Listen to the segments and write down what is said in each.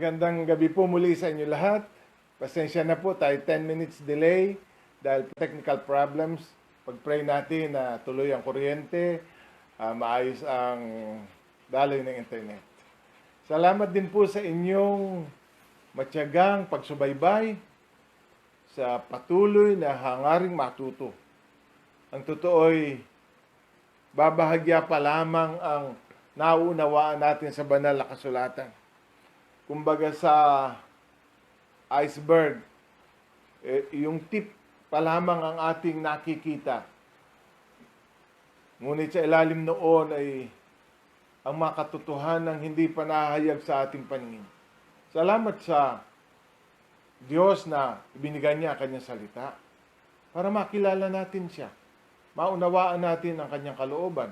Magandang gabi po muli sa inyo lahat. Pasensya na po tayo 10 minutes delay dahil technical problems. Pag-pray natin na tuloy ang kuryente, maayos ang daloy ng internet. Salamat din po sa inyong matyagang pagsubaybay sa patuloy na hangaring matuto. Ang totoo'y babahagya pa lamang ang nauunawaan natin sa banal na kasulatan. Kumbaga sa iceberg, yung tip pa lamang ang ating nakikita. Ngunit sa ilalim noon ay ang mga katotohanan hindi pa nahayag sa ating paningin. Salamat sa Diyos na ibinigay niya ang kanyang salita para makilala natin siya. Maunawaan natin ang kanyang kalooban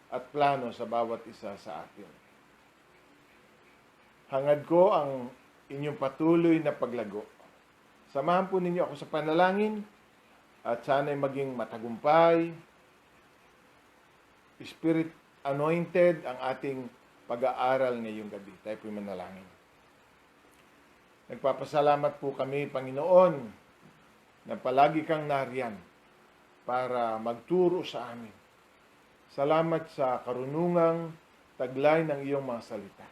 at plano sa bawat isa sa atin. Hangad ko ang inyong patuloy na paglago. Samahan po ninyo ako sa panalangin at sana'y maging matagumpay, Spirit anointed ang ating pag-aaral ngayong gabi. Tayo po'y manalangin. Nagpapasalamat po kami, Panginoon, na palagi kang nariyan para magturo sa amin. Salamat sa karunungang taglay ng iyong mga salita.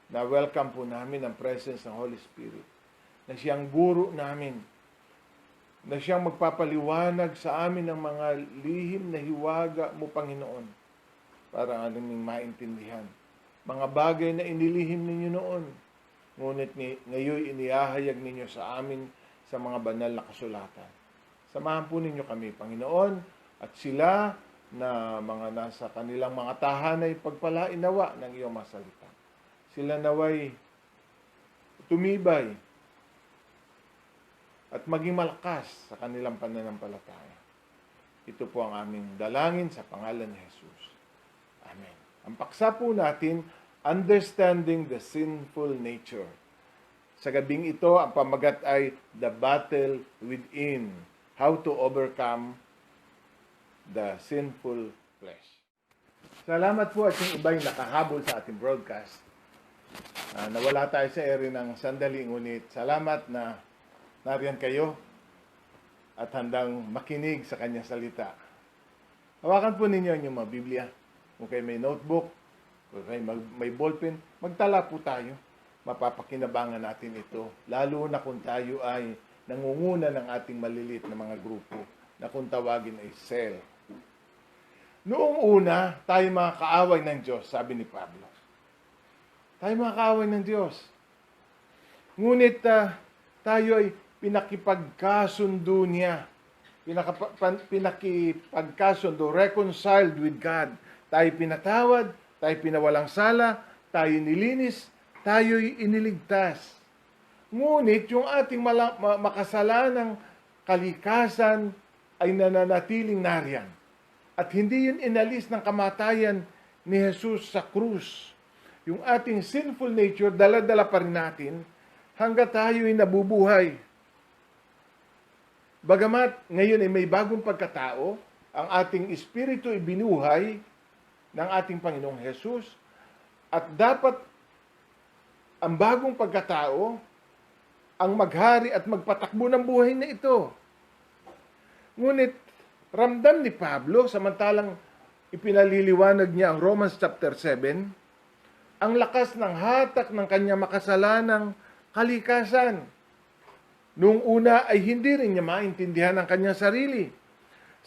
Na welcome po namin ang presence ng Holy Spirit. Na siyang guro namin. Na siyang magpapaliwanag sa amin ng mga lihim na hiwaga mo, Panginoon. Para aming maintindihan. Mga bagay na inilihim ninyo noon. Ngunit ngayon inihahayag ninyo sa amin sa mga banal na kasulatan. Samahan po ninyo kami, Panginoon, at sila na mga nasa kanilang mga tahanay pagpalainawa ng iyong mga salita. Sila naway tumibay at maging malakas sa kanilang pananampalataya. Ito po ang aming dalangin sa pangalan ni Jesus. Amen. Ang paksa po natin, Understanding the Sinful Nature. Sa gabing ito, ang pamagat ay The Battle Within. How to Overcome the Sinful Flesh. Salamat po at yung iba'y nakahabol sa ating broadcast. Nawala tayo sa ere ng sandali, ngunit salamat na nariyan kayo at handang makinig sa kanyang salita. Hawakan po ninyo yung mga Biblia. Kung kayo may notebook, kung kayo may ballpen, magtala po tayo. Mapapakinabangan natin ito. Lalo na kung tayo ay nangunguna ng ating malilit na mga grupo na kung tawagin ay cell. Noong una, tayo mga kaaway ng Diyos, sabi ni Pablo. Tayo mga kaaway ng Diyos. Ngunit tayo ay pinakipagkasundo niya. Pinakipagkasundo, reconciled with God. Tayo pinatawad, tayo pinawalang sala, tayo nilinis, tayo'y iniligtas. Ngunit yung ating makasalanang kalikasan ay nananatiling nariyan. At hindi yun inalis ng kamatayan ni Jesus sa krus. Yung ating sinful nature, dala-dala pa rin natin hanggat tayo'y nabubuhay. Bagamat ngayon ay may bagong pagkatao, ang ating espiritu ay binuhay ng ating Panginoong Jesus. At dapat ang bagong pagkatao ang maghari at magpatakbo ng buhay na ito. Ngunit ramdam ni Pablo, samantalang ipinaliliwanag niya ang Romans chapter 7, ang lakas ng hatak ng kanyang makasalanang kalikasan. Noong una ay hindi rin niya maintindihan ang kanyang sarili.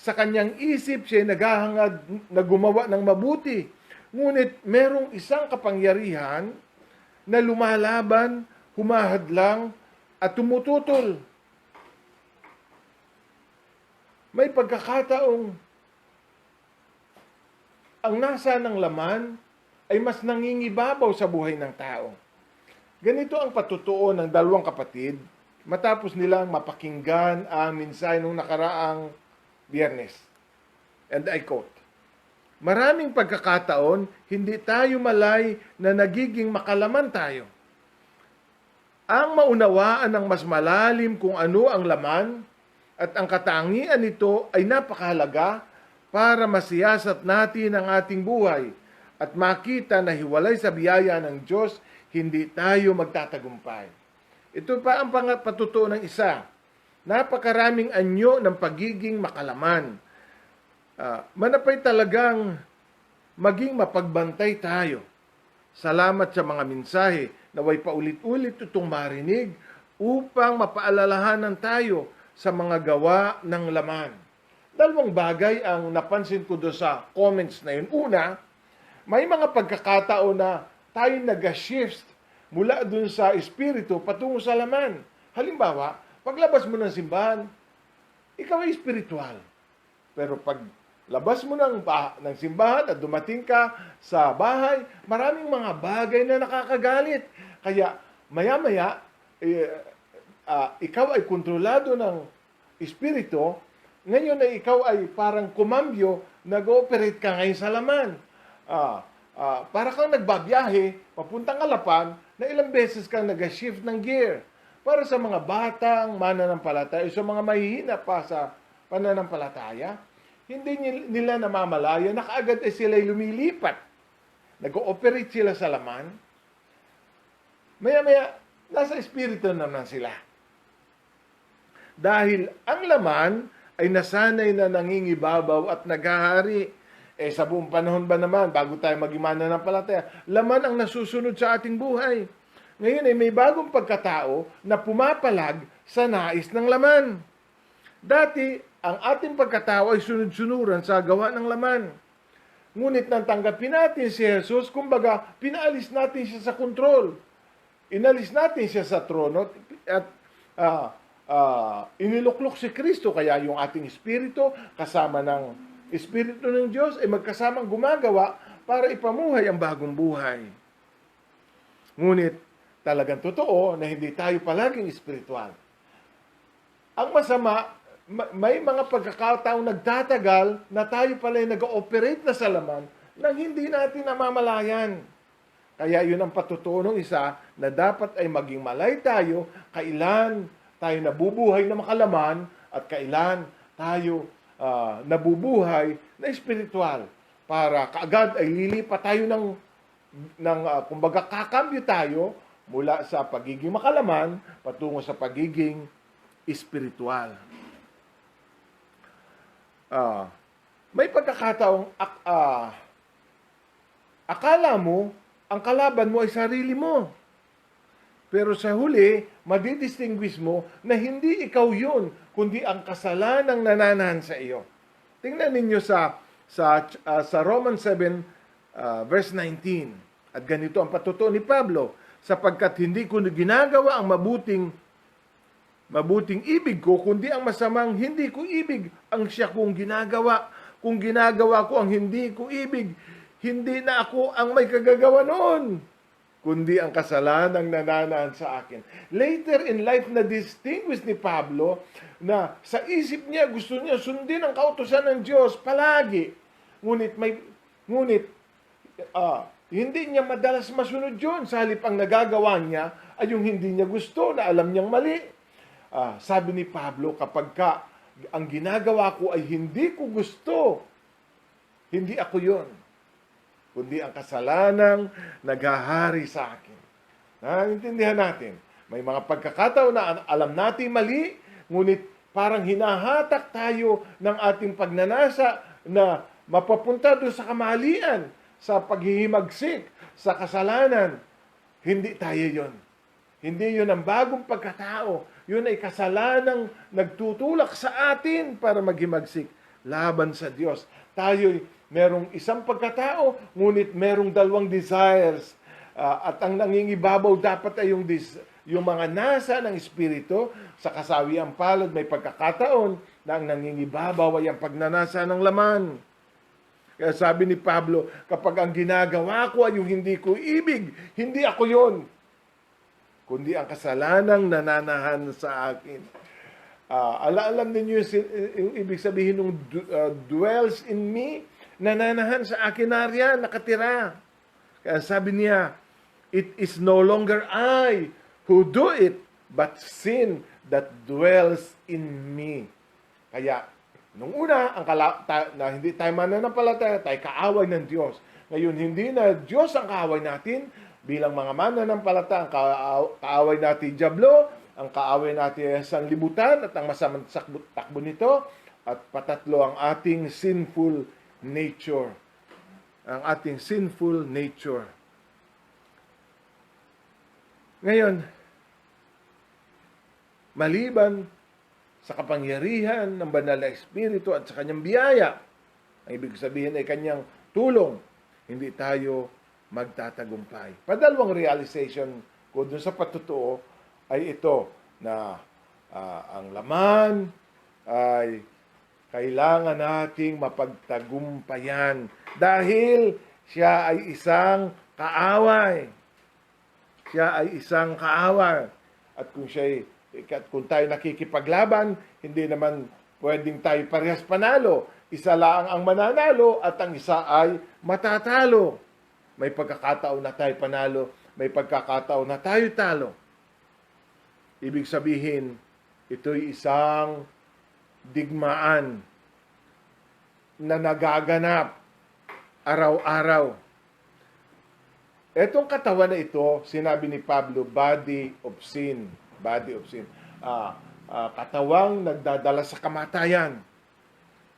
Sa kanyang isip siya naghahangad na gumawa ng mabuti. Ngunit merong isang kapangyarihan na lumalaban, humahadlang, at tumututol. May pagkakataong ang nasa ng laman ay mas nangingibabaw sa buhay ng tao. Ganito ang patutuo ng dalawang kapatid matapos nilang mapakinggan ang mensahe nung nakaraang Biyernes. And I quote, "Maraming pagkakataon, hindi tayo malay na nagiging makalaman tayo. Ang maunawaan ng mas malalim kung ano ang laman at ang katangian nito ay napakahalaga para masiyasat natin ang ating buhay at makita na hiwalay sa biyaya ng Diyos, hindi tayo magtatagumpay. Ito pa ang patutuo ng isa. Napakaraming anyo ng pagiging makalaman. Manapay talagang maging mapagbantay tayo. Salamat sa mga mensahe na way paulit-ulit itong marinig upang mapaalalahanan tayo sa mga gawa ng laman. Dalawang bagay ang napansin ko doon sa comments na yun. Una, may mga pagkakataon na tayo nag-shift mula doon sa espiritu patungo sa laman. Halimbawa, paglabas mo ng simbahan, ikaw ay espiritual. Pero pag labas mo ng simbahan at dumating ka sa bahay, maraming mga bagay na nakakagalit. Kaya maya-maya, ikaw ay kontrolado ng espiritu, ngayon ay ikaw ay parang kumambyo, nag-ooperate ka ngayon sa laman. Para kang nagbabiyahe, papuntang Alapan, na ilang beses kang nag-shift ng gear. Para sa mga batang mananampalataya, sa mga mahihina pa sa pananampalataya, hindi nila namamalaya na kaagad ay sila'y lumilipat. Nag-ooperate sila sa laman. Maya-maya, nasa espiritu naman sila. Dahil ang laman ay nasanay na nangingibabaw at naghahari. Sa buong panahon ba naman, bago tayo maging mananampalataya, laman ang nasusunod sa ating buhay. Ngayon ay may bagong pagkatao na pumapalag sa nais ng laman. Dati, ang ating pagkatao ay sunod-sunuran sa gawa ng laman. Ngunit nang tanggapin natin si Jesus, kumbaga, pinaalis natin siya sa kontrol. Inalis natin siya sa trono at iniluklok si Kristo. Kaya yung ating espiritu, kasama ng espiritu ng Diyos, ay magkasamang gumagawa para ipamuhay ang bagong buhay. Ngunit, talagang totoo na hindi tayo palaging espiritual. Ang masama, may mga pagkakataong nagtatagal na tayo pala ay nag-ooperate na sa laman nang hindi natin namamalayan. Kaya yun ang patutuo ng isa na dapat ay maging malay tayo kailan tayo nabubuhay na makalaman at kailan tayo nabubuhay na espiritual. Para kaagad ay lilipat tayo kumbaga kakambyo tayo mula sa pagiging makalaman patungo sa pagiging espiritual. May pagkakataong akala mo ang kalaban mo ay sarili mo. Pero sa huli, madidistinguish mo na hindi ikaw yun, kundi ang kasalanang nananahan sa iyo. Tingnan ninyo sa Romans 7, verse 19. At ganito ang patutuo ni Pablo, sapagkat hindi ko ginagawa ang mabuting ibig ko, kundi ang masamang hindi ko ibig ang siya kong ginagawa. Kung ginagawa ko ang hindi ko ibig, hindi na ako ang may kagagawa noon, kundi ang kasalanang nananahan sa akin. Later in life, na-distinguish ni Pablo na sa isip niya, gusto niya sundin ang kautusan ng Diyos palagi. Ngunit hindi niya madalas masunod yun. Sa halip ang nagagawa niya ay yung hindi niya gusto, na alam niyang mali. Sabi ni Pablo, kapag ang ginagawa ko ay hindi ko gusto, hindi ako yun, kundi ang kasalanang naghahari sa akin. Naintindihan natin. May mga pagkakataon na alam natin mali, ngunit parang hinahatak tayo ng ating pagnanasa na mapapunta doon sa kamalian, sa paghihimagsik, sa kasalanan. Hindi tayo yon. Hindi yun ang bagong pagkatao. Yun ay kasalanang nagtutulak sa atin para maghimagsik laban sa Diyos. Tayo'y merong isang pagkatao, ngunit merong dalawang desires. At ang nangingibabaw dapat ay yung mga nasa ng Espiritu. Sa kasawiang palad, may pagkakataon na ang nangingibabaw ay ang pagnanasa ng laman. Kaya sabi ni Pablo, kapag ang ginagawa ko ay yung hindi ko ibig, hindi ako yon, kundi ang kasalanang nananahan sa akin. Alam ninyo yung ibig sabihin ng dwells in me, nananahan sa akin nariyan, nakatira. Kaya sabi niya, it is no longer I who do it, but sin that dwells in me. Kaya, nung una, na hindi tayo mananampalataya, tayo kaaway ng Diyos. Ngayon, hindi na Diyos ang kaaway natin, bilang mga mananampalataya, ang kaaway natin Diablo, ang kaaway natin ang sanlibutan at ang masamang takbo nito, at patatlo ang ating sinful nature. Ang ating sinful nature. Ngayon, maliban sa kapangyarihan ng banal na Espiritu at sa kanyang biyaya, ang ibig sabihin ay kanyang tulong, hindi tayo magtatagumpay. Padalawang realization ko dun sa patutuo ay ito, na ang laman ay kailangan nating mapagtagumpayan dahil siya ay isang kaaway. Siya ay isang kaaway. At kung tayo nakikipaglaban, hindi naman pwedeng tayo parehas panalo. Isa lang ang mananalo at ang isa ay matatalo. May pagkakataon na tayo panalo, may pagkakataon na tayo talo. Ibig sabihin, ito'y isang digmaan na nagaganap araw-araw. Etong katawan na ito, sinabi ni Pablo, body of sin. Body of sin. Katawang nagdadala sa kamatayan.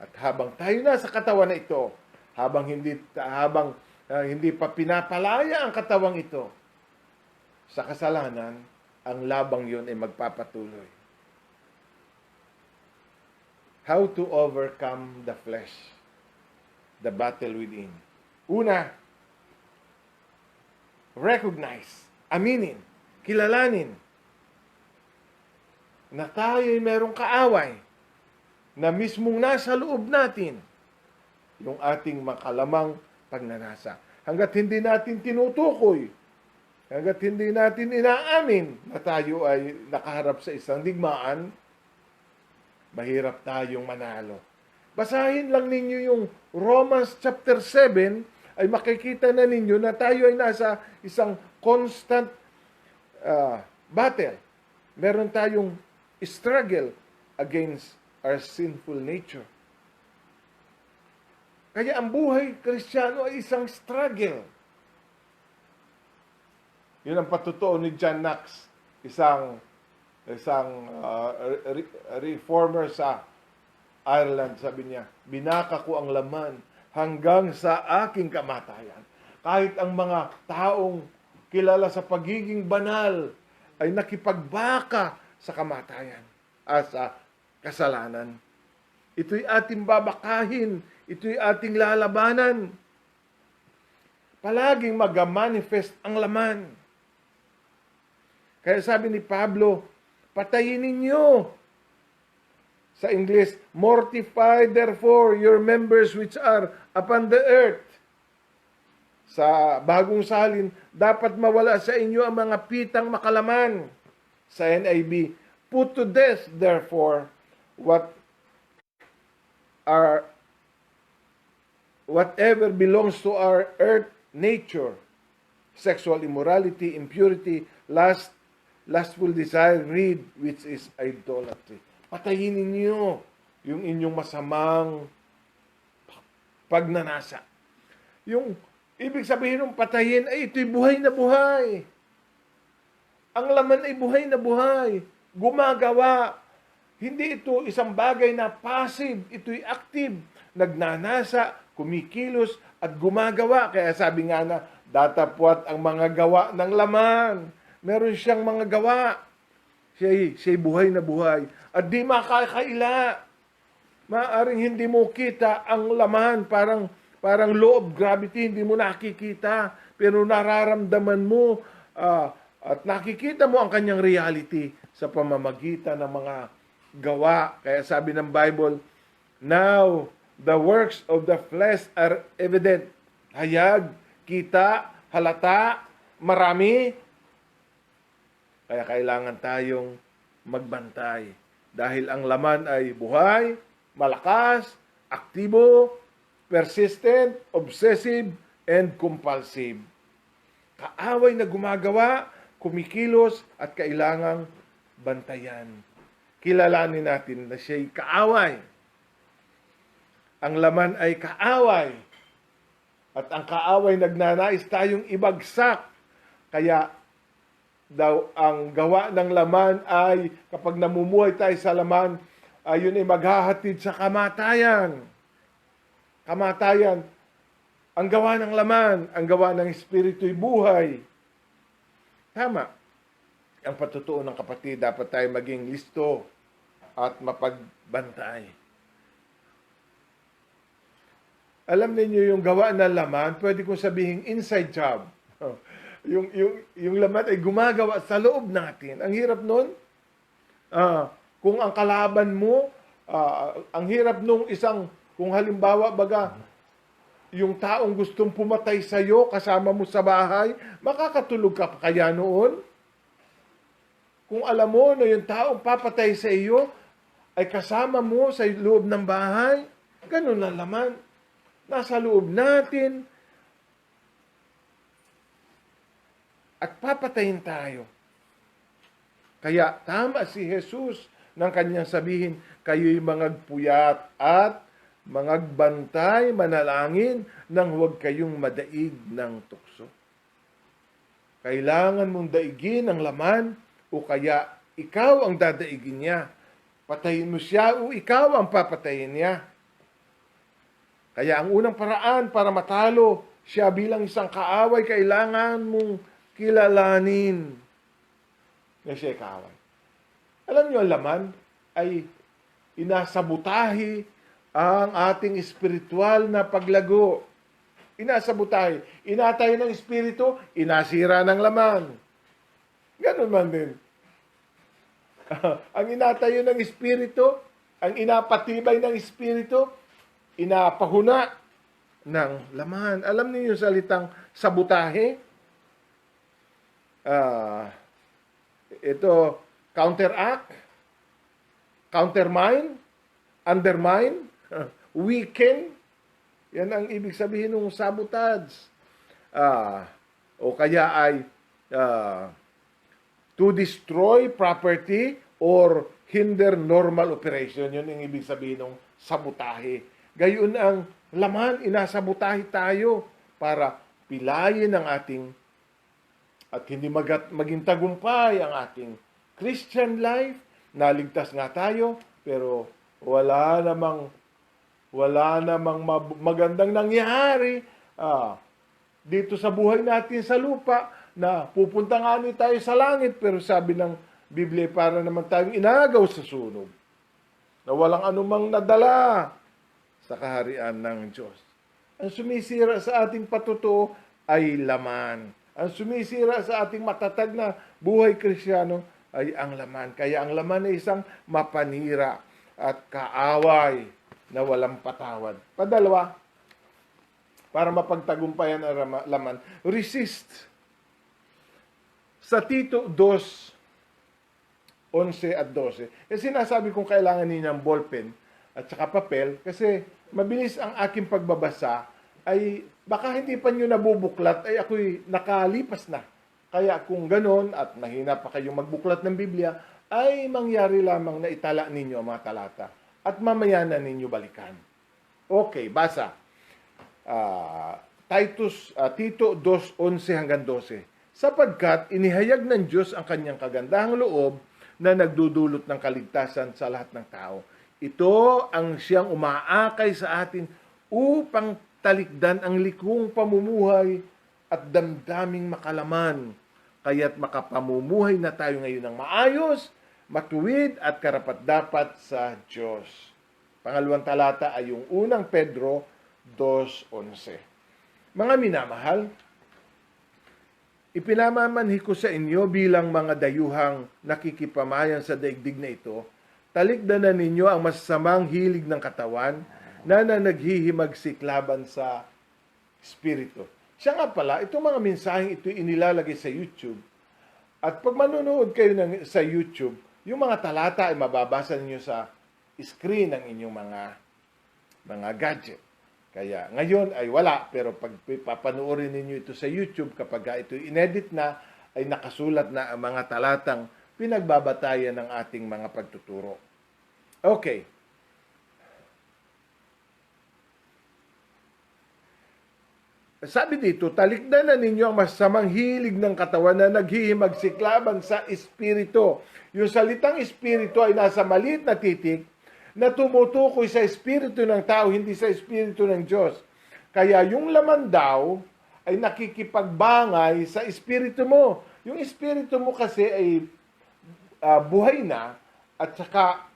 At habang tayo na sa katawan na ito, habang hindi pa pinapalaya ang katawang ito sa kasalanan, ang labang yun ay magpapatuloy. How to overcome the flesh, the battle within. Una, recognize, aminin, kilalanin na tayo'y merong kaaway na mismong nasa loob natin, yung ating makalamang pagnanasa. Hanggat hindi natin tinutukoy, hanggat hindi natin inaamin na tayo ay nakaharap sa isang digmaan, mahirap tayong manalo. Basahin lang ninyo yung Romans chapter 7, ay makikita na ninyo na tayo ay nasa isang constant battle. Meron tayong struggle against our sinful nature. Kaya ang buhay Kristiyano ay isang struggle. Yun ang patutuo ni John Knox, isang reformer sa Ireland. Sabi niya, binaka ko ang laman hanggang sa aking kamatayan. Kahit ang mga taong kilala sa pagiging banal ay nakipagbaka sa kamatayan, sa kasalanan. Ito'y ating babakahin, ito'y ating lalabanan. Palaging mag-manifest ang laman. Kaya sabi ni Pablo, patayin ninyo. Sa English, mortify therefore your members which are upon the earth. Sa bagong salin, dapat mawala sa inyo ang mga pitang makalaman. Sa NIV, put to death therefore whatever belongs to our earth nature, sexual immorality, impurity, lustful desire, greed, which is idolatry. Patayin ninyo yung inyong masamang pagnanasa. Yung ibig sabihin ng patayin ay ito'y buhay na buhay. Ang laman ay buhay na buhay. Gumagawa. Hindi ito isang bagay na passive. Ito'y active. Nagnanasa, kumikilos, at gumagawa. Kaya sabi nga na, datapwat ang mga gawa ng laman. Meron siyang mga gawa. Siya'y buhay na buhay. At di makakaila. Maaring hindi mo kita ang laman. Parang law of gravity, hindi mo nakikita. Pero nararamdaman mo at nakikita mo ang kanyang reality sa pamamagitan ng mga gawa. Kaya sabi ng Bible, now the works of the flesh are evident. Hayag, kita, halata, marami. Kaya kailangan tayong magbantay. Dahil ang laman ay buhay, malakas, aktibo, persistent, obsessive, and compulsive. Kaaway na gumagawa, kumikilos, at kailangang bantayan. Kilalanin natin na siya'y kaaway. Ang laman ay kaaway. At ang kaaway nagnanais tayong ibagsak Kaya daw ang gawa ng laman ay kapag namumuhay tayo sa laman, yun ay maghahatid sa kamatayan. Kamatayan. Ang gawa ng laman, ang gawa ng espiritu'y buhay. Tama. Ang patutuo ng kapatid, dapat tayo maging listo at mapagbantay. Alam niyo yung gawa ng laman, pwede kong sabihin inside job. yung laman ay gumagawa sa loob natin. Ang hirap nun. Kung ang kalaban mo, ang hirap nung isang, kung halimbawa baga, yung taong gustong pumatay sa iyo, kasama mo sa bahay, makakatulog ka pa kaya noon? Kung alam mo na yung taong papatay sa iyo, ay kasama mo sa loob ng bahay, ganun lang laman. Nasa loob natin, at papatayin tayo. Kaya tama si Jesus ng kanyang sabihin, kayo'y mangagpuyat at mangagbantay, manalangin, nang huwag kayong madaig ng tukso. Kailangan mong daigin ang laman, o kaya ikaw ang dadaigin niya. Patayin mo siya, o ikaw ang papatayin niya. Kaya ang unang paraan para matalo siya bilang isang kaaway, kailangan mong kilalanin na siya kaaway. Alam niyo, ang laman ay inasabutahi ang ating espiritual na paglago. Inasabutahi. Inatay ng espiritu, inasira ng laman. Ganun man din. Ang inatayo ng espiritu, ang inapatibay ng espiritu, inapahuna ng laman. Alam niyo yung salitang sabutahe? Ito, counteract, countermine, undermine, weaken. Yan ang ibig sabihin ng sabotage. O kaya ay to destroy property or hinder normal operation. Yun ang ibig sabihin ng sabotahe. Gayon ang laman, inasabotahe tayo para pilayin ang ating at hindi maging tagumpay ang ating Christian life. Naligtas nga tayo, pero wala namang magandang nangyari dito sa buhay natin sa lupa, na pupunta nga tayo sa langit, pero sabi ng Biblia, para naman tayong inagaw sa sunog, na walang anumang nadala sa kaharian ng Diyos. Ang sumisira sa ating patutuo ay laman. Ang sumisira sa ating matatag na buhay Kristiyano ay ang laman. Kaya ang laman ay isang mapanira at kaaway na walang patawad. Padalawa, para mapagtagumpayan ang laman, resist. Sa Tito 2:11 at 12, sinasabi kong kailangan niya ng ballpen at saka papel, kasi mabilis ang aking pagbabasa, ay baka hindi pa nyo nabubuklat, ay ako'y nakalipas na. Kaya kung ganon at mahina pa kayong magbuklat ng Biblia, ay mangyari lamang na itala ninyo ang mga talata at mamaya na ninyo balikan. Okay, basa. Tito 2:11 hanggang 12. Sapagkat inihayag ng Diyos ang kanyang kagandahang loob na nagdudulot ng kaligtasan sa lahat ng tao. Ito ang siyang umaakay sa atin upang talikdan ang likong pamumuhay at damdaming makalaman. Kaya't makapamumuhay na tayo ngayon ng maayos, matuwid at karapat-dapat sa Diyos. Pangalawang talata ay yung unang Pedro 2:11. Mga minamahal, ipinamamanhi ko sa inyo bilang mga dayuhang nakikipamayan sa daigdig na ito, talikdanan ninyo ang masasamang hilig ng katawan na naghihimagsik laban sa Espiritu. Siya nga pala, itong mga mensaheng ito inilalagay sa YouTube. At pag manonood kayo sa YouTube, yung mga talata ay mababasa ninyo sa screen ng inyong mga gadget. Kaya ngayon ay wala, pero pag papanoorin ninyo ito sa YouTube, kapag ito inedit na, ay nakasulat na ang mga talatang pinagbabatayan ng ating mga pagtuturo. Okay. sabi dito, talikdan na ninyo ang masamang hilig ng katawan na naghihimagsiklaban sa espiritu. Yung salitang espiritu ay nasa maliit na titik na tumutukoy sa espiritu ng tao, hindi sa espiritu ng Diyos. Kaya yung laman daw ay nakikipagbangay sa espiritu mo. Yung espiritu mo kasi ay buhay na at saka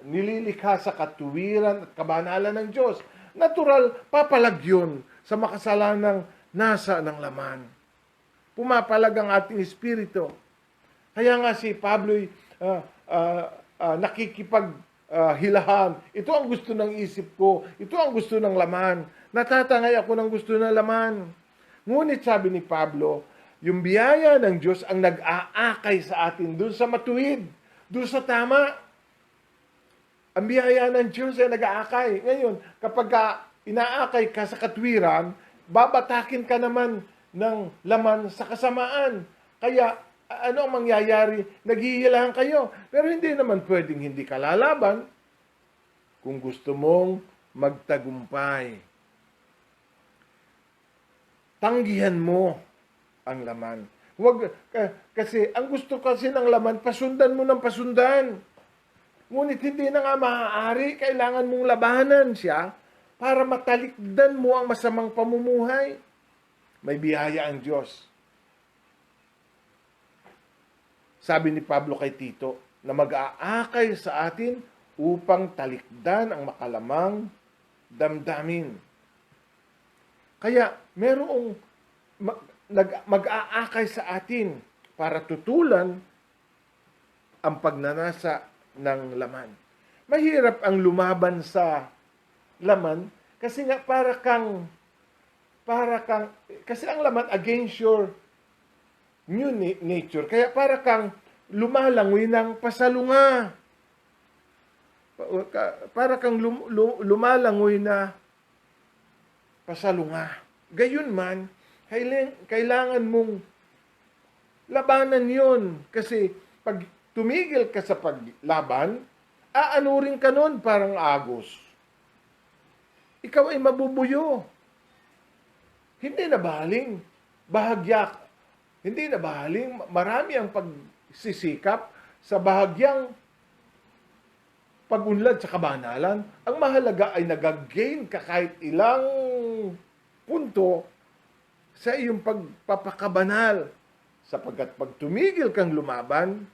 nililikha sa katuwiran at kabanalan ng Diyos. Natural, papalag yun sa makasalanang nasa ng laman. Pumapalag ang ating espiritu. Kaya nga si Pablo'y nakikipaghilahan. Ito ang gusto ng isip ko. Ito ang gusto ng laman. Natatangay ako ng gusto ng laman. Ngunit sabi ni Pablo, yung biyaya ng Diyos ang nag-aakay sa atin doon sa matuwid, doon sa tama. Ang biyaya ng Diyos ay nag-aakay. Ngayon, kapag inaakay ka sa katwiran, babatakin ka naman ng laman sa kasamaan. Kaya, ano ang mangyayari? Naghihilahan kayo. Pero hindi naman pwedeng hindi ka lalaban kung gusto mong magtagumpay. Tanggihan mo ang laman. Huwag, kasi ang gusto kasi ng laman, pasundan mo ng pasundan. Ngunit hindi na nga maaari, kailangan mong labanan siya para matalikdan mo ang masamang pamumuhay. May biyaya ang Diyos. Sabi ni Pablo kay Tito, na mag-aakay sa atin upang talikdan ang makalamang damdamin. Kaya merong mag-aakay sa atin para tutulan ang pagnanasa ng laman. Mahirap ang lumaban sa laman kasi nga para kang kasi ang laman against your new nature. Kaya para kang lumalangoy ng pasalunga. Para kang lumalangoy na pasalunga. Gayon man, kailangan mong labanan yon. Kasi pag tumigil ka sa paglaban, aanurin ka nun parang agos. Ikaw ay mabubuyo. Hindi na bahaling bahagyak. Hindi na bahaling marami ang pagsisikap sa bahagyang pag-unlad sa kabanalan. Ang mahalaga ay nag-gain ka kahit ilang punto sa iyong pagpapakabanal. Sapagkat pag tumigil kang lumaban,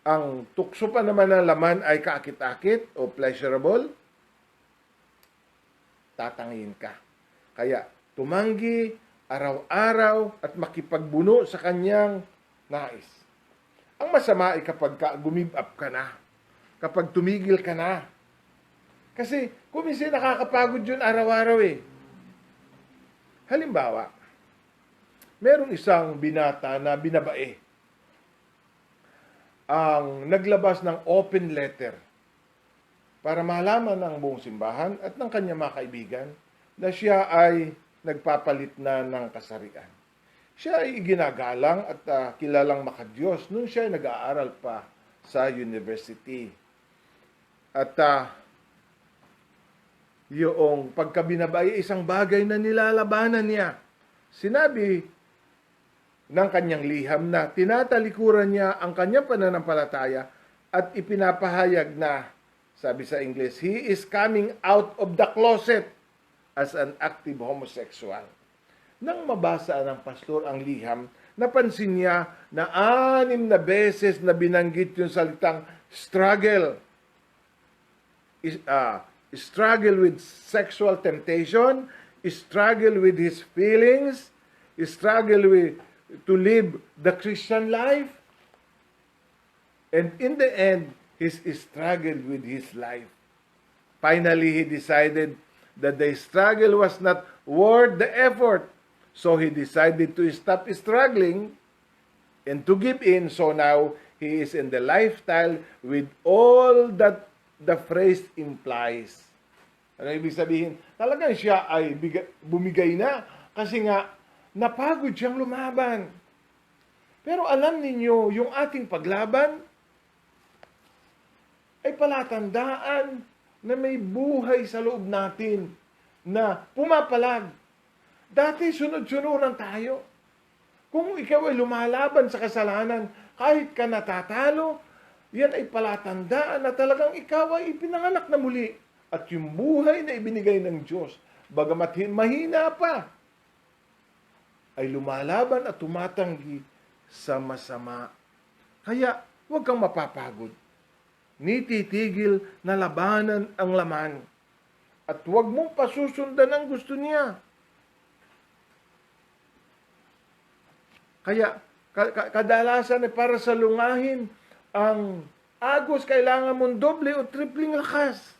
ang tukso pa naman ng laman ay kaakit-akit o pleasurable, tatangin ka. Kaya tumanggi araw-araw at makipagbuno sa kanyang nais. Ang masama ay kapag gumib up ka na, kapag tumigil ka na. Kasi kuminsan nakakapagod yun araw-araw eh. Halimbawa, merong isang binata na binabae ang naglabas ng open letter para malaman ng buong simbahan at ng kanyang mga kaibigan na siya ay nagpapalit na ng kasarian. Siya ay ginagalang at kilalang makadiyos nung siya ay nag-aaral pa sa university. At yung pagkabinabay isang bagay na nilalabanan niya. Sinabi ng kanyang liham na tinatalikuran niya ang kanyang pananampalataya at ipinapahayag na, sabi sa English, he is coming out of the closet as an active homosexual. Nang mabasa ng pastor ang liham, napansin niya na 6 na beses na binanggit yung salitang struggle. Struggle with sexual temptation, struggle with his feelings, struggle with to live the Christian life. And in the end, he struggled with his life. Finally, he decided that the struggle was not worth the effort. So he decided to stop struggling and to give in. So now, he is in the lifestyle with all that the phrase implies. Ano ibig sabihin? Talagang siya ay bumigay na kasi nga napagod siyang lumaban. Pero alam ninyo, yung ating paglaban ay palatandaan na may buhay sa loob natin. na pumapalag. Dati sunod-sunuran tayo. Kung ikaw ay lumalaban sa kasalanan, kahit ka natatalo, yan ay palatandaan na talagang ikaw ay ipinanganak na muli. At yung buhay na ibinigay ng Diyos, bagamat mahina pa, ay lumalaban at tumatanggi sa masama. Kaya huwag kang mapapagod. Ni titigil na labanan ang laman. At huwag mong pasusundan ang gusto niya. Kaya kadalasan ay para salungahin ang agos, kailangan mong doble o tripling lakas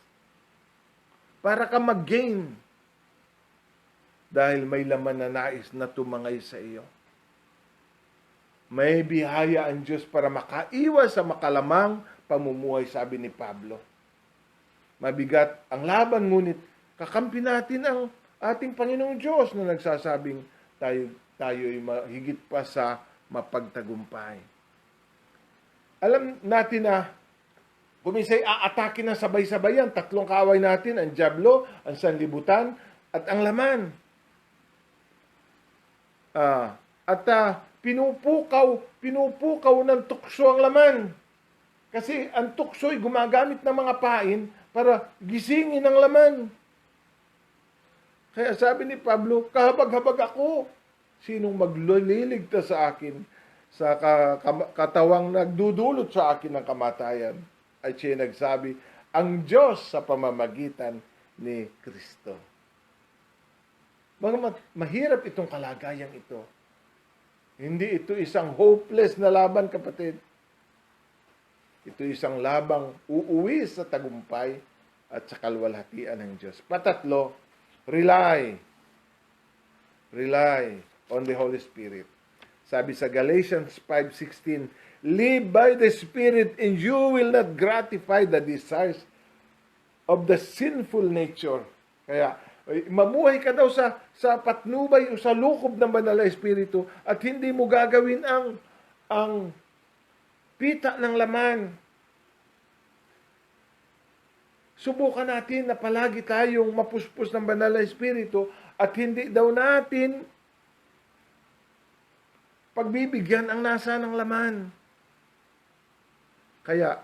para ka mag-gain. Dahil may laman na nais na tumangay sa iyo. May biyaya ang Diyos para makaiwas sa makalamang pamumuhay, sabi ni Pablo. Mabigat ang laban, ngunit kakampi natin ang ating Panginoong Diyos na nagsasabing tayo'y higit pa sa mapagtagumpay. Alam natin na kuminsay aatake na sabay-sabay yan. Tatlong kaaway natin, ang dyablo, ang sanlibutan, at ang laman. Pinupukaw ng tukso ang laman. Kasi ang tukso'y gumagamit ng mga pain para gisingin ang laman. Kaya sabi ni Pablo, kahabag-habag ako. Sinong magliligtas sa akin sa katawang nagdudulot sa akin ng kamatayan? Ay siya nagsabi, ang Diyos sa pamamagitan ni Kristo. Mahirap itong kalagayang ito. Hindi ito isang hopeless na laban, kapatid. Ito isang labang uuwi sa tagumpay at sa kalwalhatian ng Diyos. Patatlo, rely on the Holy Spirit. Sabi sa Galatians 5:16, live by the Spirit and you will not gratify the desires of the sinful nature. Kaya, mamuhay ka daw sa patnubay o sa lukob ng banal na Espiritu at hindi mo gagawin ang pita ng laman. Subukan natin na palagi tayong mapuspos ng banal na Espiritu at hindi daw natin pagbibigyan ang nasa ng laman. Kaya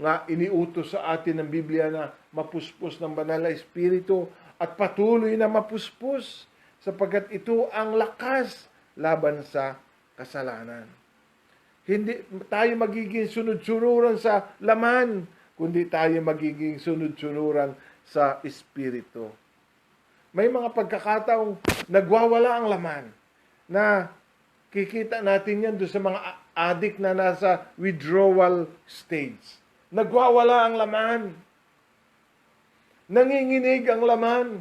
nga iniutos sa atin ng Biblia na mapuspos ng banal na Espiritu at patuloy na mapuspos sapagkat ito ang lakas laban sa kasalanan. Hindi tayo magiging sunod-sunuran sa laman, kundi tayo magiging sunod-sunuran sa Espiritu. May mga pagkakataong nagwawala ang laman na kikita natin yan doon sa mga addict na nasa withdrawal stage. Nagwawala ang laman. Nanginginig ang laman.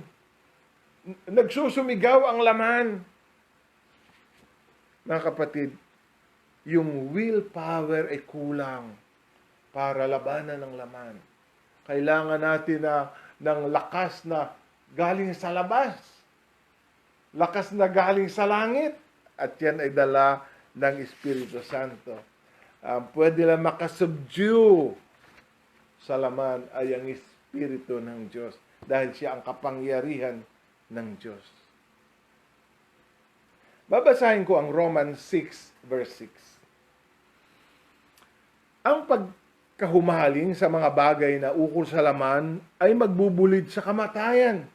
Nagsusumigaw ang laman. Mga kapatid, yung willpower ay kulang para labanan ng laman. Kailangan natin ng lakas na galing sa labas. Lakas na galing sa langit. At yan ay dala ng Espiritu Santo. Pwede lang makasubdue sa laman ay ang Espiritu ng Diyos. Dahil siya ang kapangyarihan ng Diyos. Babasahin ko ang Romans 6 verse 6. Ang pagkahumaling sa mga bagay na ukol sa laman ay magbubulid sa kamatayan.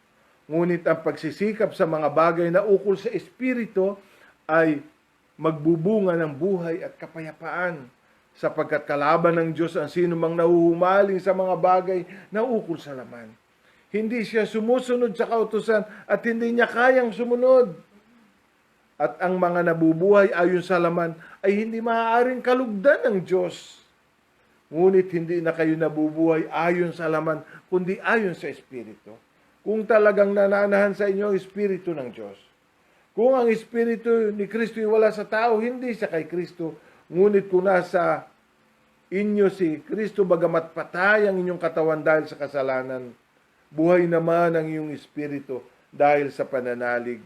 Ngunit ang pagsisikap sa mga bagay na ukol sa Espiritu ay magbubunga ng buhay at kapayapaan, sapagkat kalaban ng Diyos ang sino mang nahuhumaling sa mga bagay na ukol sa laman. Hindi siya sumusunod sa kautusan at hindi niya kayang sumunod. At ang mga nabubuhay ayon sa laman ay hindi maaaring kalugdan ng Diyos. Ngunit hindi na kayo nabubuhay ayon sa laman, kundi ayon sa Espiritu. Kung talagang nananahan sa inyo ang Espiritu ng Diyos. Kung ang Espiritu ni Kristo ay wala sa tao, hindi siya kay Kristo. Ngunit kung nasa inyo si Kristo, bagamat patay ang inyong katawan dahil sa kasalanan, buhay naman ang iyong Espiritu dahil sa pananalig,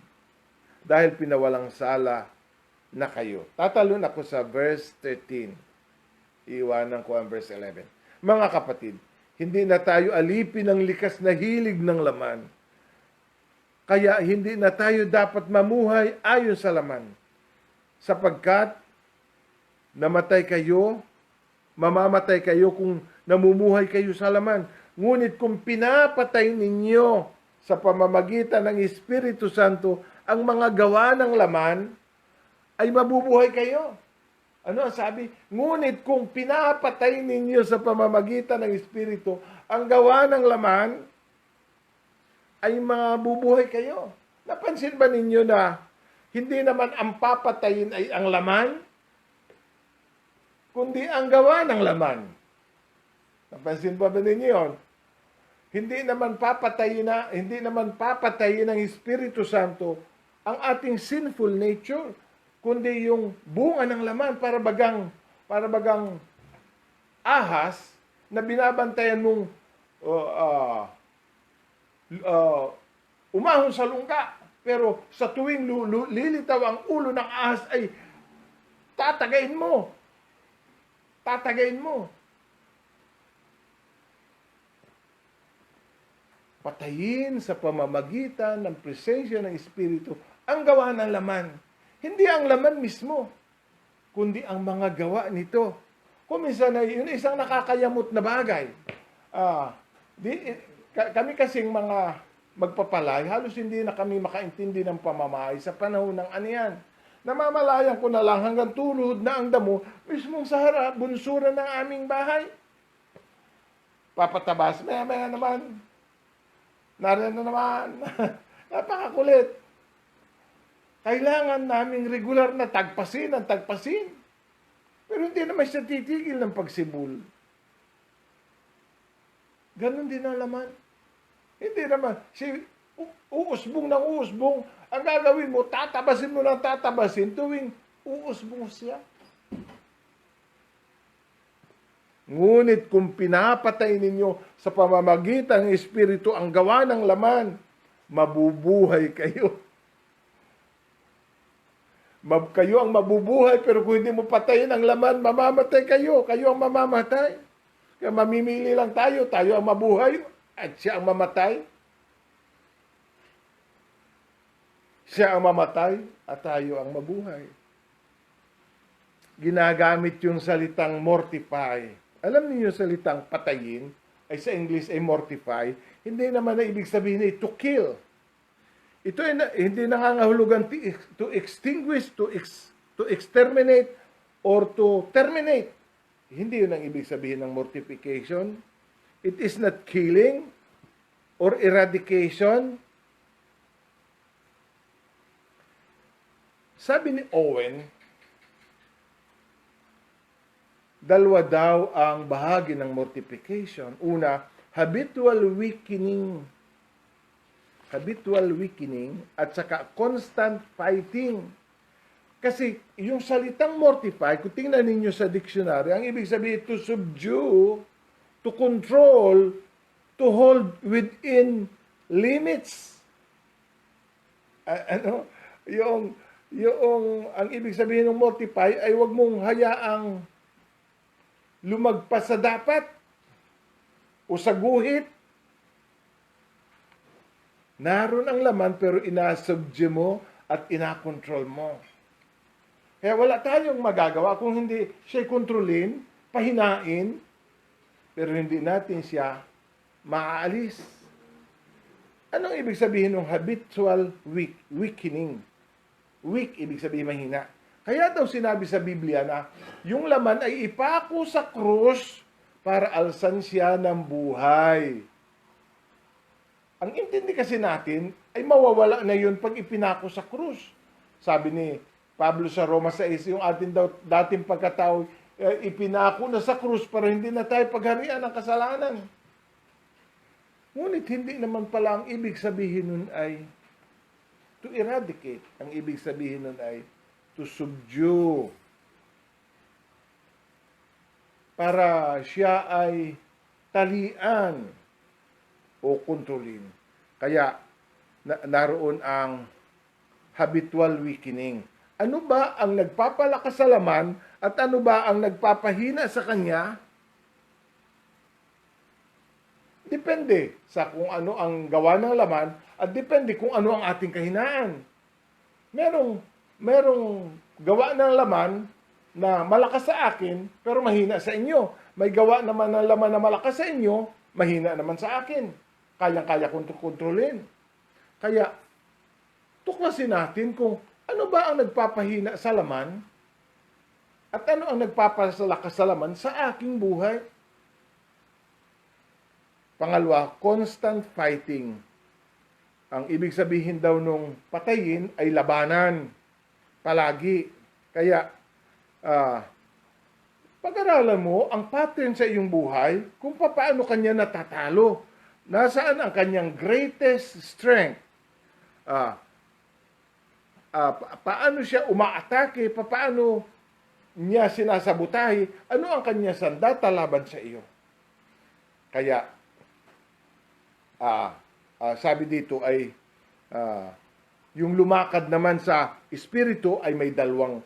dahil pinawalang sala na kayo. Tatalon ako sa verse 13. Iiwanan ko ang verse 11. Mga kapatid, hindi na tayo alipin ng likas na hilig ng laman, Kaya hindi na tayo dapat mamuhay ayon sa laman. Sapagkat mamamatay kayo kung namumuhay kayo sa laman. Ngunit kung pinapatay ninyo sa pamamagitan ng Espiritu Santo ang mga gawa ng laman, ay mabubuhay kayo. Ano ang sabi? Ngunit kung pinapatay ninyo sa pamamagitan ng Espiritu ang gawa ng laman, ay mabubuhay kayo. Napansin ba ninyo na hindi naman ang papatayin ay ang laman, kundi ang gawa ng laman? Napansin ba ninyo yun? Hindi naman papatayin ng Espiritu Santo ang ating sinful nature, kundi yung bunga ng laman, para bagang ahas na binabantayan mong umahon sa lungga. Pero sa tuwing lilitaw ang ulo ng ahas ay tatagain mo. Patayin sa pamamagitan ng presensya ng Espiritu ang gawa ng laman. Hindi ang laman mismo, kundi ang mga gawa nito. Kung minsan ay yun isang nakakayamot na bagay. Kami kasing mga magpapalay, halos hindi na kami makaintindi ng pamamahay sa panahon ng aniyan. Namamalayan ko na lang hanggang tulod na ang damo mismong sa harap, bunsura ng aming bahay. Papatabas, maya naman. Nariyan na naman. Napakakulit. Kailangan naming regular na tagpasin. Pero hindi naman siya titigil ng pagsibol. Ganon din ang laman. Hindi naman. Uusbong ng uusbong. Ang gagawin mo, tatabasin mo ng tatabasin tuwing uusbong siya. Ngunit kung pinapatay ninyo sa pamamagitan ng Espiritu ang gawa ng laman, mabubuhay kayo. Kayo ang mabubuhay, pero kung hindi mo patayin ang laman, mamamatay kayo. Kayo ang mamamatay. Kaya mamimili lang tayo ang mabuhay at siya ang mamatay. Siya ang mamatay at tayo ang mabuhay. Ginagamit yung salitang mortify. Alam niyo salitang patayin, ay sa English ay mortify, hindi naman na ibig sabihin ay to kill. Ito ay hindi nangangahulugan to extinguish, to exterminate, or to terminate. Hindi yun ang ibig sabihin ng mortification. It is not killing or eradication. Sabi ni Owen, dalawa daw ang bahagi ng mortification. Una, habitual weakening at saka constant fighting. Kasi yung salitang mortify, kung tingnan ninyo sa dictionary, ang ibig sabihin to subdue, to control, to hold within limits. Yung ang ibig sabihin ng mortify ay wag mong hayaang lumagpas sa dapat o sa guhit. Naroon ang laman pero inasubdue mo at inakontrol mo. Kaya wala tayong magagawa kung hindi siya kontrolin, pahinain, pero hindi natin siya maaalis. Anong ibig sabihin ng habitual weakening? Weak, ibig sabihin mahina. Kaya daw sinabi sa Biblia na yung laman ay ipako sa krus para alsan siya ng buhay. Ang intindi kasi natin ay mawawala na yun pag ipinako sa krus. Sabi ni Pablo sa Roma 6, yung ating dating pagkatao, ipinako na sa krus para hindi na tayo pagharian ng kasalanan. Ngunit hindi naman pala ang ibig sabihin nun ay to eradicate. Ang ibig sabihin nun ay to subdue. Para siya ay talian o kontrolin. Kaya naroon ang habitual weakening. Ano ba ang nagpapalakas sa laman at ano ba ang nagpapahina sa kanya? Depende sa kung ano ang gawa ng laman At depende kung ano ang ating kahinaan. Merong gawa ng laman na malakas sa akin, pero mahina sa inyo. May gawa naman ng laman na malakas sa inyo, mahina naman sa akin. Kayang-kaya kong kontrolin. Kaya, tuklasin natin kung ano ba ang nagpapahina sa laman at ano ang nagpapalakas sa laman sa aking buhay. Pangalawa, constant fighting. Ang ibig sabihin daw nung patayin ay labanan. Palagi. Kaya, pag-aralan mo ang pattern sa iyong buhay kung paano kanya natatalo. Nasaan ang kanyang greatest strength? Paano siya umaatake? Paano niya sinasabotahe? Ano ang kanya sandata laban sa iyo? Kaya, sabi dito ay yung lumakad naman sa espiritu ay may dalawang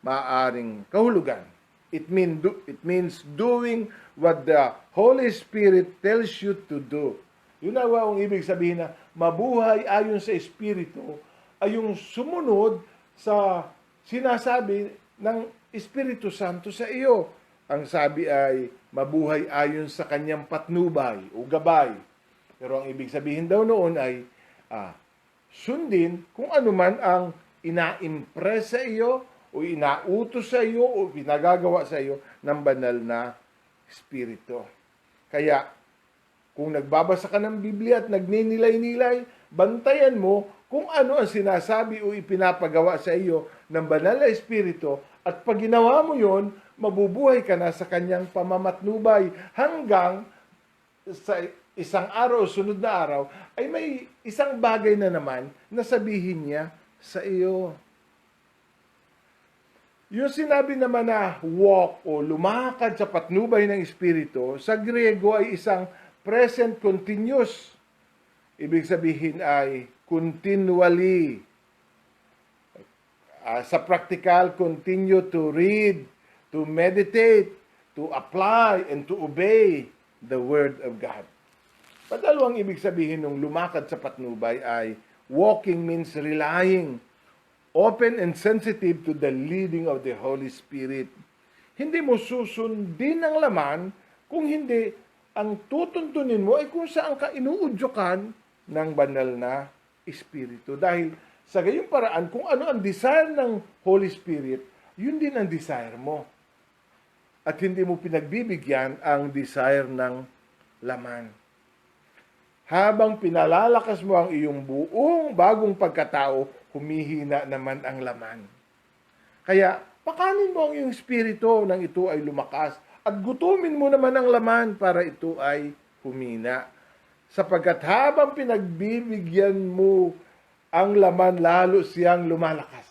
maaaring kahulugan. It means doing what the Holy Spirit tells you to do. Yun ang ibig sabihin na mabuhay ayon sa espiritu ay yung sumunod sa sinasabi ng Espiritu Santo sa iyo. Ang sabi ay mabuhay ayon sa kanyang patnubay o gabay. Pero ang ibig sabihin daw noon ay sundin kung ano man ang ina-impress sa iyo o inautos sa iyo o pinagagawa sa iyo ng banal na Espiritu. Kaya, kung nagbabasa ka ng Biblia at nagninilay-nilay, bantayan mo kung ano ang sinasabi o ipinapagawa sa iyo ng banal na Espiritu at pag ginawa mo yon, mabubuhay ka na sa kanyang pamamatnubay hanggang sa isang araw o sunod na araw ay may isang bagay na naman na sabihin niya sa iyo. Yung sinabi naman na walk o lumakad sa patnubay ng Espiritu, sa Griego ay isang present continuous. Ibig sabihin ay continually. Sa practical, continue to read, to meditate, to apply, and to obey the Word of God. Padalawang ibig sabihin ng lumakad sa patnubay ay walking means relying, open and sensitive to the leading of the Holy Spirit. Hindi mo susundin ang laman kung hindi ang tutuntunin mo ay kung saan ka inuudyokan ng banal na Espiritu. Dahil sa gayong paraan, kung ano ang desire ng Holy Spirit, yun din ang desire mo. At hindi mo pinagbibigyan ang desire ng laman. Habang pinalalakas mo ang iyong buong bagong pagkatao, humihina naman ang laman. Kaya, pakanin mo ang iyong espiritu nang ito ay lumakas at gutumin mo naman ang laman para ito ay humina. Sapagkat habang pinagbibigyan mo ang laman, lalo siyang lumalakas.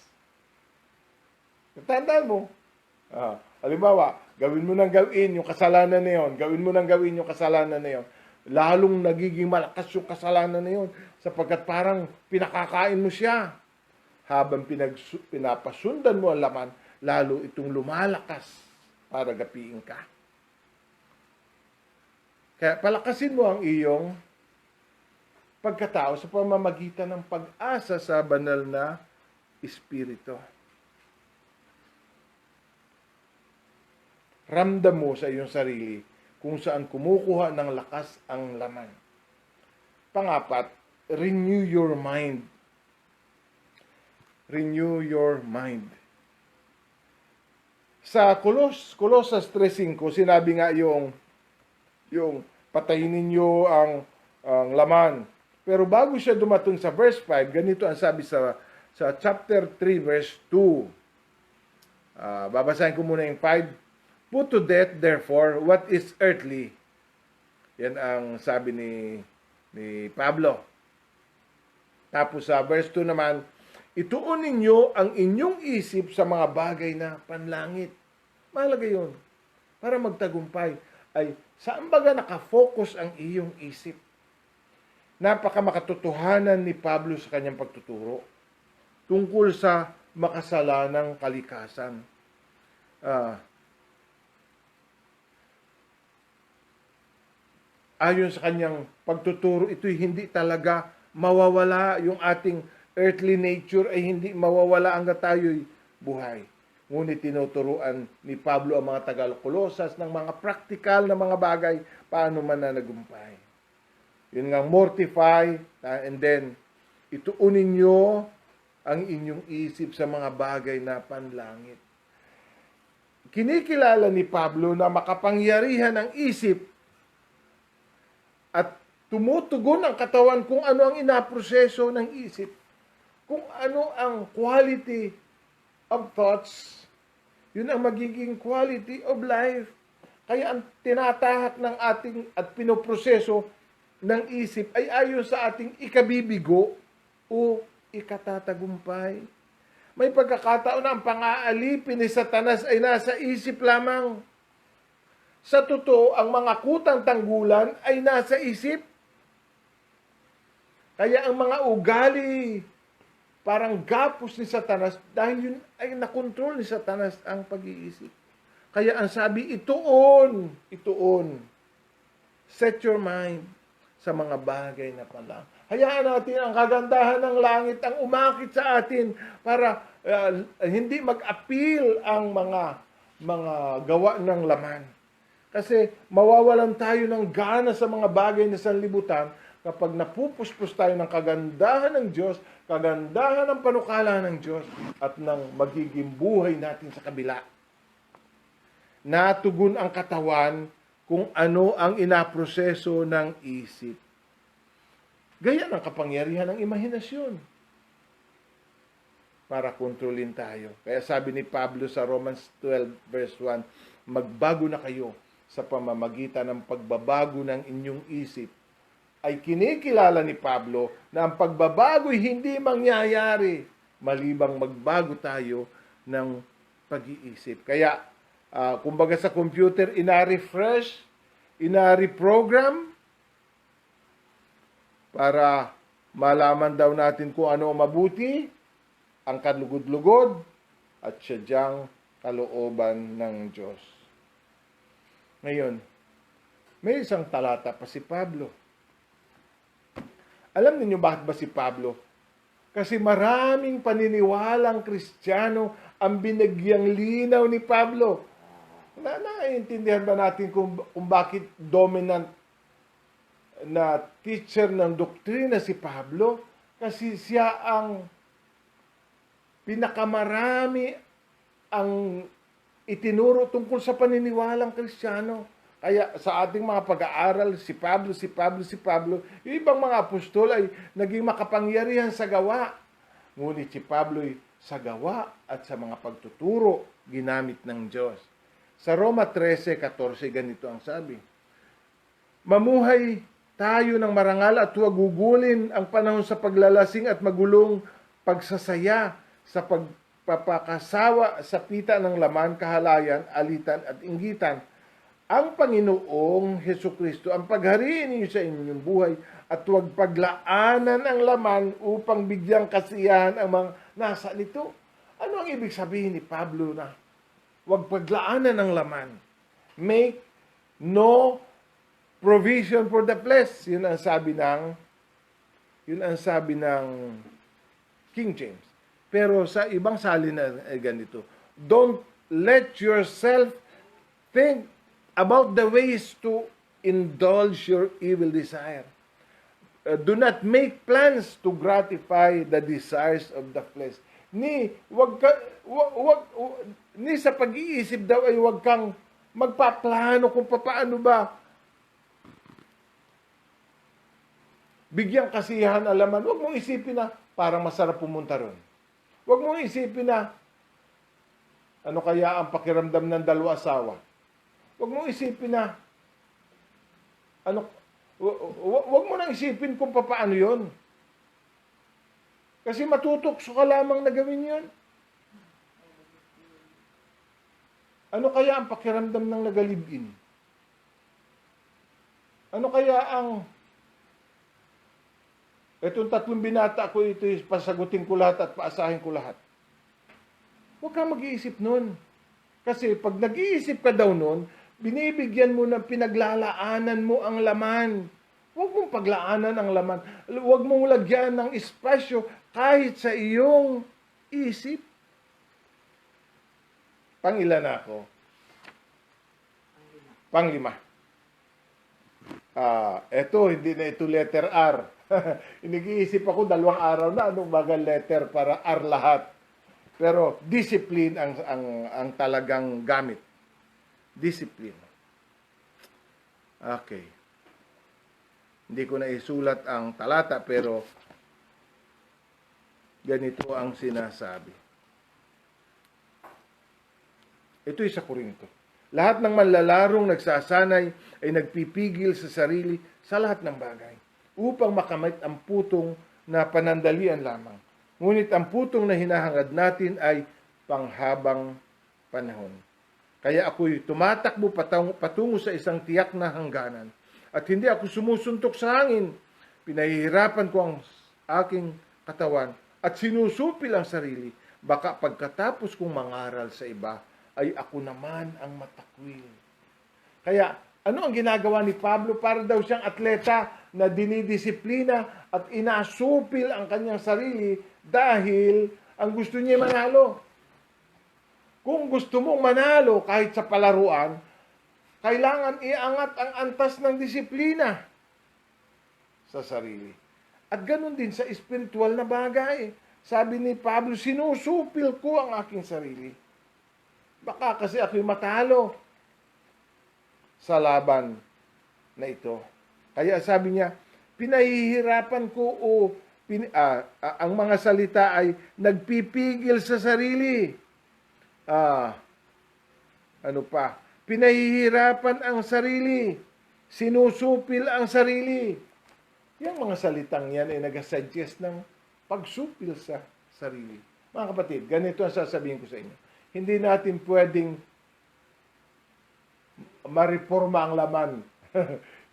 Tandaan mo. Halimbawa, gawin mo nang gawin yung kasalanan na yun. Gawin mo nang gawin yung kasalanan na yun. Lalong nagiging malakas yung kasalanan na yun sapagkat parang pinakakain mo siya. Habang pinapasundan mo ang laman, lalo itong lumalakas para gapiin ka. Kaya palakasin mo ang iyong pagkatao sa pamamagitan ng pag-asa sa banal na Espiritu. Ramdam mo sa iyong sarili kung saan kumukuha ng lakas ang laman. Pangapat, renew your mind. Renew your mind. Sa Colossus 3:5, sinabi nga yung patayin ninyo ang laman. Pero bago siya dumating sa verse 5, ganito ang sabi sa chapter 3, verse 2. Babasahin ko muna yung 5. Put to death, therefore, what is earthly. Yan ang sabi ni Pablo. Tapos sa verse 2 naman, ituon ninyo ang inyong isip sa mga bagay na panlangit. Mahalaga yun. Para magtagumpay ay saan baga nakafocus ang iyong isip. Napaka makatotohanan ni Pablo sa kanyang pagtuturo tungkol sa makasalanang kalikasan. Ayon sa kanyang pagtuturo, ito'y hindi talaga mawawala yung ating earthly nature, ay hindi mawawala hanggat tayo'y buhay. Ngunit tinuturuan ni Pablo ang mga taga-Kolosas ng mga practical na mga bagay paano mananagumpay. Yun nga, mortify, and then ituunin nyo ang inyong isip sa mga bagay na panlangit. Kinikilala ni Pablo na makapangyarihan ang isip at tumutugon ang katawan kung ano ang inaproseso ng isip. Kung ano ang quality of thoughts, yun ang magiging quality of life. Kaya ang tinatahak ng ating at pinoproseso ng isip ay ayon sa ating ikabibigo o ikatatagumpay. May pagkakataon na ang pang-aalipin ni Satanas ay nasa isip lamang. Sa totoo, ang mga kutang tanggulan ay nasa isip. Kaya ang mga ugali parang gapos ni Satanas dahil yun ay nakontrol ni Satanas ang pag-iisip. Kaya ang sabi, ituon. Set your mind sa mga bagay na pala. Hayaan natin ang kagandahan ng langit ang umakit sa atin para hindi mag-appeal ang mga gawa ng laman. Kasi mawawalan tayo ng gana sa mga bagay na sanlibutan kapag napupuspos tayo ng kagandahan ng Diyos, kagandahan ng panukala ng Diyos, at ng magiging buhay natin sa kabila. Natugon ang katawan kung ano ang inaproseso ng isip. Gaya ng kapangyarihan ng imahinasyon para kontrolin tayo. Kaya sabi ni Pablo sa Romans 12 verse 1, magbago na kayo sa pamamagitan ng pagbabago ng inyong isip. Ay kinikilala ni Pablo na ang pagbabago'y hindi mangyayari malibang magbago tayo ng pag-iisip. Kaya, kumbaga sa computer, ina-refresh, ina-reprogram para malaman daw natin kung ano ang mabuti, ang kalugod-lugod, at sadyang kalooban ng Diyos. Ngayon, may isang talata pa si Pablo. Alam niyo bakit ba si Pablo? Kasi maraming paniniwalang Kristiyano ang binagyang linaw ni Pablo. Naiintindihan ba natin kung bakit dominant na teacher ng doktrina si Pablo? Kasi siya ang pinakamarami ang itinuro tungkol sa paniniwalang Kristiyano. Kaya sa ating mga pag-aaral, si Pablo, yung ibang mga apostol ay naging makapangyarihan sa gawa. Ngunit si Pablo ay sa gawa at sa mga pagtuturo ginamit ng Diyos. Sa Roma 13:14, ganito ang sabi. Mamuhay tayo ng marangal at huwag gugulin ang panahon sa paglalasing at magulong pagsasaya sa pagpapakasawa sa pita ng laman, kahalayan, alitan at inggitan. Ang Panginoong Hesukristo ang paghariin niyo sa inyong buhay at huwag paglaanan ang laman upang bigyang kasiyahan ang mga nasa nito. Ano ang ibig sabihin ni Pablo na huwag paglaanan ang laman? Make no provision for the flesh. Yun ang sabi ng King James. Pero sa ibang salin na ganito, don't let yourself think about the ways to indulge your evil desire. Do not make plans to gratify the desires of the flesh. Ni sa pag-iisip daw ay wag kang magpaplano kung paano ba bigyan kasiyahan alaman. Wag mong isipin na parang masarap pumunta ron. Wag mong isipin na ano kaya ang pakiramdam ng dalawa asawa. Wag mong isipin na wag mo nang isipin kung paano 'yon. Kasi matutokso ka lamang na gawin 'yon. Ano kaya ang pakiramdam ng nagalibin? Ano kaya ang itong 3 binata ko, ito pasagutin ko lahat at paasahin ko lahat. Huwag kang mag-iisip nun. Kasi pag nag-iisip ka daw nun, binibigyan mo ng pinaglalaanan mo ang laman. Huwag mong paglaanan ang laman. Huwag mong lagyan ng espasyo kahit sa iyong isip. Pangilan ako? Panglima. Eto, hindi na ito letter R. Inigiisip ako 2 araw na anong bagang letter para R lahat. Pero discipline ang talagang gamit. Discipline. Okay. Hindi ko na isulat ang talata pero ganito ang sinasabi. Ito'y sa Korinto. Lahat ng manlalarong nagsasanay ay nagpipigil sa sarili sa lahat ng bagay upang makamit ang putong na panandalian lamang. Ngunit ang putong na hinahangad natin ay panghabang panahon. Kaya ako'y tumatakbo patungo sa isang tiyak na hangganan. At hindi ako sumusuntok sa hangin. Pinahihirapan ko ang aking katawan at sinusupil ang sarili. Baka pagkatapos kong mangaral sa iba, ay ako naman ang matakwil. Kaya, ano ang ginagawa ni Pablo? Para daw siyang atleta na dinidisiplina at inasupil ang kanyang sarili dahil ang gusto niya manalo. Kung gusto mong manalo kahit sa palaruan, kailangan iangat ang antas ng disiplina sa sarili. At ganun din sa espiritual na bagay. Sabi ni Pablo, sinusupil ko ang aking sarili. Baka kasi ako'y matalo sa laban na ito. Kaya sabi niya, pinahihirapan ko ang mga salita ay nagpipigil sa sarili. Ano pa? Pinahihirapan ang sarili. Sinusupil ang sarili. Yung mga salitang yan ay nag-suggest ng pagsupil sa sarili. Mga kapatid, ganito ang sasabihin ko sa inyo. Hindi natin pwedeng mariporma ang laman.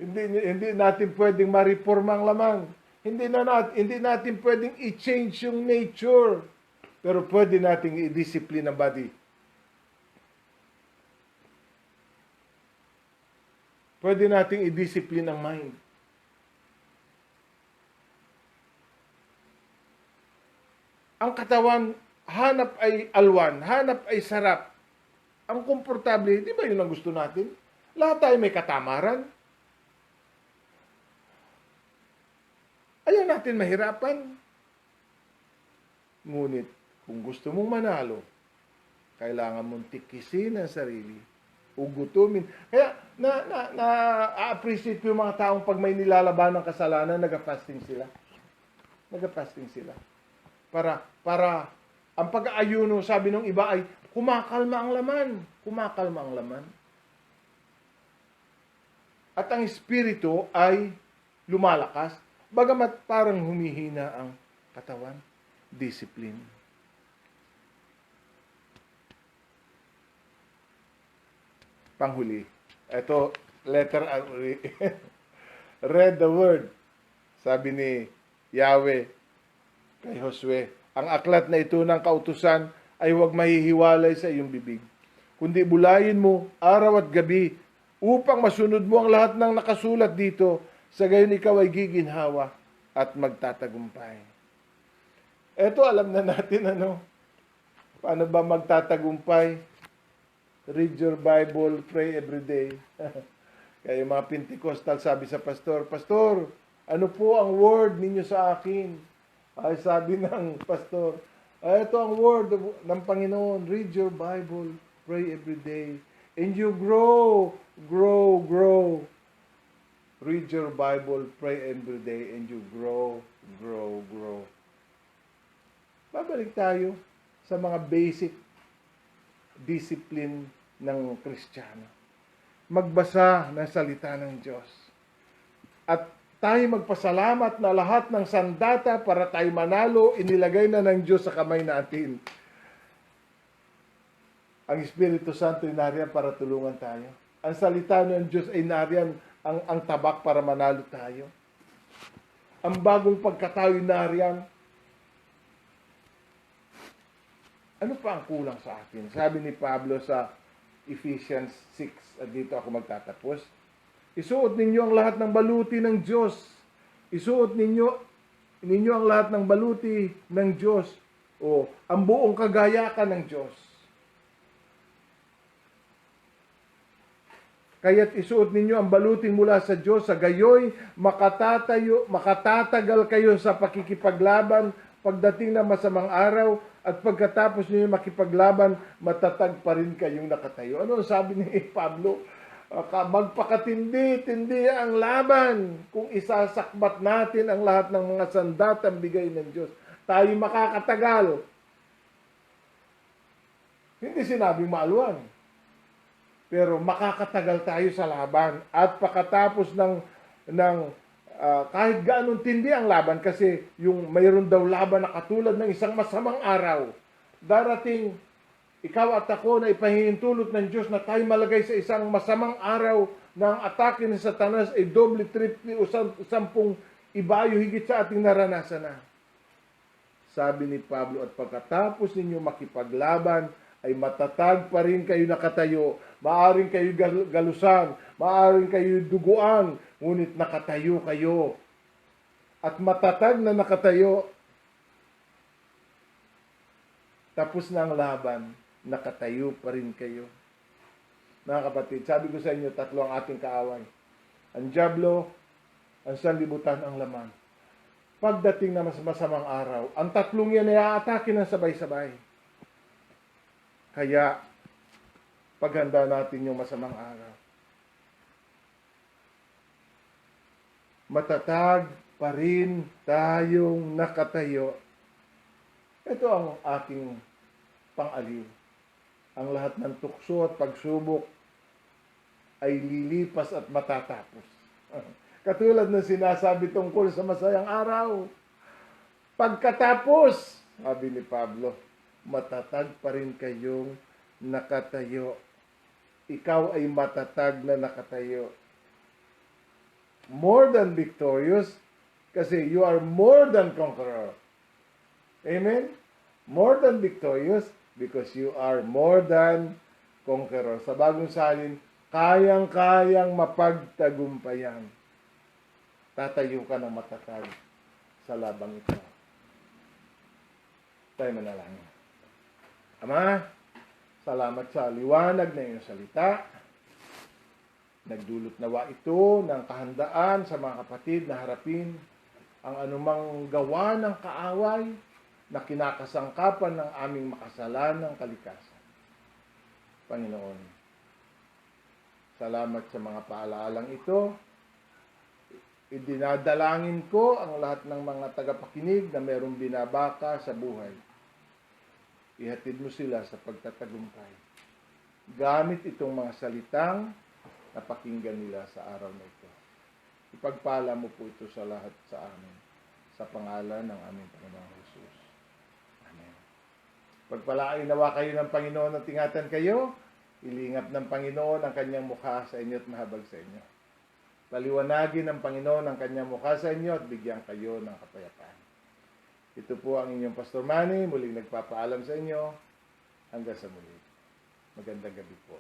hindi natin pwedeng mariporma ang laman. Hindi natin pwedeng i-change yung nature. Pero pwede nating i-discipline ang body. Pwede nating i-discipline ang mind. Ang katawan, hanap ay alwan, hanap ay sarap. Ang komportable, di ba yun ang gusto natin? Lahat tayo may katamaran. Ayaw natin mahirapan. Ngunit, kung gusto mong manalo, kailangan mong tikisin ang sarili, ugutumin. Kaya, na-appreciate ko yung mga taong pag may nilalaban ng kasalanan, nag-fasting sila. Nag-fasting sila. Para ang pag-aayuno, sabi ng iba ay kumakalma ang laman. Kumakalma ang laman. At ang espiritu ay lumalakas. Bagamat parang humihina ang katawan. Discipline. Panghuli. Ito, letter R. Read the word. Sabi ni Yahweh kay Josue, ang aklat na ito ng kautusan ay huwag mahihiwalay sa iyong bibig. Kundi bulayin mo araw at gabi upang masunod mo ang lahat ng nakasulat dito. Sa gayon ikaw ay giginhawa at magtatagumpay. Ito alam na natin paano ba magtatagumpay? Read your Bible, pray every day. Kaya yung mga Pentecostal sabi sa pastor, Pastor, ano po ang word ninyo sa akin? Ay sabi ng pastor, ito ang word ng Panginoon, read your Bible, pray every day, and you grow. Read your Bible, pray every day, and you grow. Babalik tayo sa mga basic discipline ng Kristiyano. Magbasa ng salita ng Diyos. At tayo magpasalamat na lahat ng sandata para tayo manalo, inilagay na ng Diyos sa kamay natin. Ang Espiritu Santo ay nariyan para tulungan tayo. Ang salita ng Diyos ay nariyan ang tabak para manalo tayo. Ang bagong pagkatao ay nariyan. Ano pa ang kulang sa akin? Sabi ni Pablo sa Ephesians 6, at dito ako magtatapos. Isuot ninyo ang lahat ng baluti ng Diyos. Isuot ninyo ang lahat ng baluti ng Diyos. O ang buong kagayakan ng Diyos. Kaya't isuot ninyo ang balutin mula sa Diyos, sa gayoy makatatagal kayo sa pakikipaglaban pagdating ng masamang araw, at pagkatapos ninyo makipaglaban, matatag pa rin kayong nakatayo. Ano sabi ni Pablo? Magpakatindi-tindi ang laban kung isasakbat natin ang lahat ng mga sandatang bigay ng Diyos. Tayo makakatagal. Hindi sinabing maaluan. Pero makakatagal tayo sa laban. At pagkatapos kahit gaanong tindi ang laban, kasi yung mayroon daw laban na katulad ng isang masamang araw, darating ikaw at ako na ipahihintulot ng Diyos na tayo malagay sa isang masamang araw na ang atake ni Satanas ay doble, triple o 10 ibayo higit sa ating naranasan na. Sabi ni Pablo, at pagkatapos ninyo makipaglaban, ay matatag pa rin kayo nakatayo. Maaring kayo galusan, maaring kayo duguan, ngunit nakatayo kayo. At matatag na nakatayo. Tapos na ang laban, nakatayo pa rin kayo. Mga kapatid, sabi ko sa inyo, tatlo ang ating kaaway. Ang dyablo, ang sanlibutan, ang laman. Pagdating na mas masamang araw, ang tatlong yan ay aatake ng sabay-sabay. Kaya, paghanda natin yung masamang araw. Matatag pa rin tayong nakatayo. Ito ang aking pang-aliw. Ang lahat ng tukso at pagsubok ay lilipas at matatapos. Katulad ng sinasabi tungkol sa masayang araw. Pagkatapos, sabi ni Pablo, matatag pa rin kayong nakatayo. Ikaw ay matatag na nakatayo. More than victorious, kasi you are more than conqueror. Amen? More than victorious, because you are more than conqueror. Sa bagong salin, kayang-kayang mapagtagumpayan. Tatayo ka ng matatag sa labang ito. Tayo manalangin. Ama, salamat sa liwanag na iyong salita. Nagdulot nawa ito ng kahandaan sa mga kapatid na harapin ang anumang gawa ng kaaway na kinakasangkapan ng aming makasalanang kalikasan. Panginoon, salamat sa mga paalaalang ito. Idinadalangin ko ang lahat ng mga tagapakinig na mayroong binabaka sa buhay. Ihatid mo sila sa pagtatagumpay. Gamit itong mga salitang napakinggan nila sa araw na ito. Ipagpala mo po ito sa lahat sa amin. Sa pangalan ng aming Panginoong Jesus. Amen. Pagpalain nawa kayo ng Panginoon at tingatan kayo. Ilingap ng Panginoon ang kanyang mukha sa inyo at mahabag sa inyo. Paliwanagin ng Panginoon ang kanyang mukha sa inyo at bigyan kayo ng kapayapaan. Ito po ang inyong Pastor Manny, muling nagpapaalam sa inyo. Hanggang sa muli. Magandang gabi po.